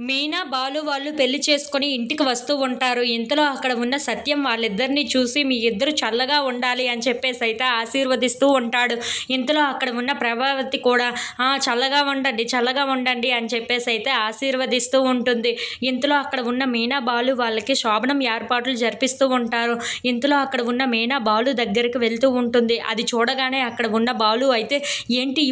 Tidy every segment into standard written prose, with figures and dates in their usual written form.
మీనా, బాలు వాళ్ళు పెళ్లి చేసుకొని ఇంటికి వస్తూ ఉంటారు. ఇంతలో అక్కడ ఉన్న సత్యం వాళ్ళిద్దరిని చూసి మీ ఇద్దరు చల్లగా ఉండాలి అని చెప్పేసైతే ఆశీర్వదిస్తూ ఉంటాడు. ఇంతలో అక్కడ ఉన్న ప్రభావతి కూడా చల్లగా ఉండండి, చల్లగా ఉండండి అని చెప్పేసైతే ఆశీర్వదిస్తూ ఉంటుంది. ఇంతలో అక్కడ ఉన్న మీనా, బాలు వాళ్ళకి శోభనం ఏర్పాట్లు జరిపిస్తూ ఉంటారు. ఇంతలో అక్కడ ఉన్న మీనా బాలు దగ్గరికి వెళ్తూ ఉంటుంది. అది చూడగానే అక్కడ ఉన్న బాలు అయితే, ఏంటి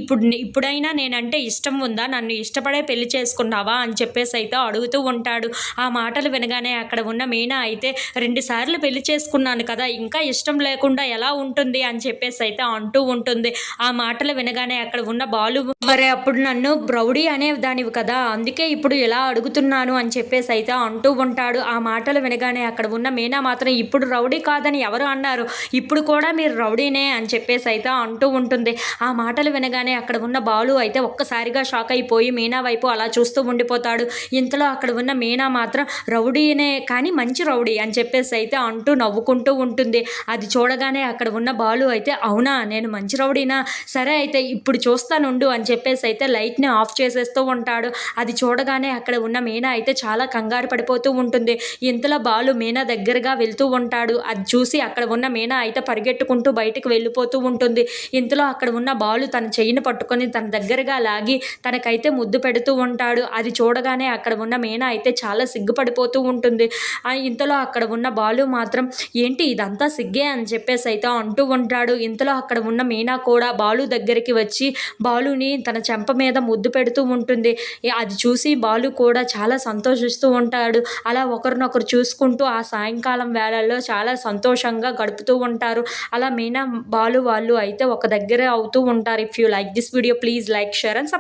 ఇప్పుడైనా నేనంటే ఇష్టం ఉందా, నన్ను ఇష్టపడే పెళ్లి చేసుకున్నావా అని చెప్పేసి అయితే అడుగుతూ ఉంటాడు. ఆ మాటలు వినగానే అక్కడ ఉన్న మీనా అయితే, 2 సార్లు పెళ్లి చేసుకున్నాను కదా, ఇంకా ఇష్టం లేకుండా ఎలా ఉంటుంది అని చెప్పేసి అయితే అంటూ ఉంటుంది. ఆ మాటలు వినగానే అక్కడ ఉన్న బాలు, మరి అప్పుడు నన్ను రౌడీ అనే దానివి కదా, అందుకే ఇప్పుడు ఇలా అడుగుతున్నాను అని చెప్పేసి అయితే అంటూ ఉంటాడు. ఆ మాటలు వినగానే అక్కడ ఉన్న మీనా మాత్రం, ఇప్పుడు రౌడీ కాదని ఎవరు అన్నారు, ఇప్పుడు కూడా మీరు రౌడీనే అని చెప్పేసి అయితే అంటూ ఉంటుంది. ఆ మాటలు వినగానే అక్కడ ఉన్న బాలు అయితే ఒక్కసారిగా షాక్ అయిపోయి మీనా వైపు అలా చూస్తూ ఉండిపోతాడు. ఇంతలో అక్కడ ఉన్న మీనా మాత్రం, రౌడీనే కానీ మంచి రౌడీ అని చెప్పేసి అయితే అంటూ నవ్వుకుంటూ ఉంటుంది. అది చూడగానే అక్కడ ఉన్న బాలు అయితే, అవునా, నేను మంచి రౌడీనా, సరే అయితే ఇప్పుడు చూస్తానుండు అని చెప్పేసి అయితే లైట్ని ఆఫ్ చేసేస్తూ ఉంటాడు. అది చూడగానే అక్కడ ఉన్న మీనా అయితే చాలా కంగారు పడిపోతూ ఉంటుంది. ఇంతలో బాలు మీనా దగ్గరగా వెళ్తూ ఉంటాడు. అది చూసి అక్కడ ఉన్న మీనా అయితే పరిగెట్టుకుంటూ బయటికి వెళ్ళిపోతూ ఉంటుంది. ఇంతలో అక్కడ ఉన్న బాలు తన చెయ్యిని పట్టుకొని తన దగ్గరగా లాగి తనకైతే ముద్దు పెడుతూ ఉంటాడు. అది చూడగానే అక్కడ ఉన్న మీనా అయితే చాలా సిగ్గుపడిపోతూ ఉంటుంది. ఇంతలో అక్కడ ఉన్న బాలు మాత్రం, ఏంటి ఇదంతా సిగ్గే అని చెప్పేసి అయితే అంటూ ఉంటాడు. ఇంతలో అక్కడ ఉన్న మీనా కూడా బాలు దగ్గరికి వచ్చి బాలుని తన చెంప మీద ముద్దు పెడుతూ ఉంటుంది. అది చూసి బాలు కూడా చాలా సంతోషిస్తూ ఉంటాడు. అలా ఒకరినొకరు చూసుకుంటూ ఆ సాయంకాలం వేళల్లో చాలా సంతోషంగా గడుపుతూ ఉంటారు. అలా మీనా, బాలు వాళ్ళు అయితే ఒక దగ్గరే అవుతూ ఉంటారు. If you like this video, please like, share and subscribe.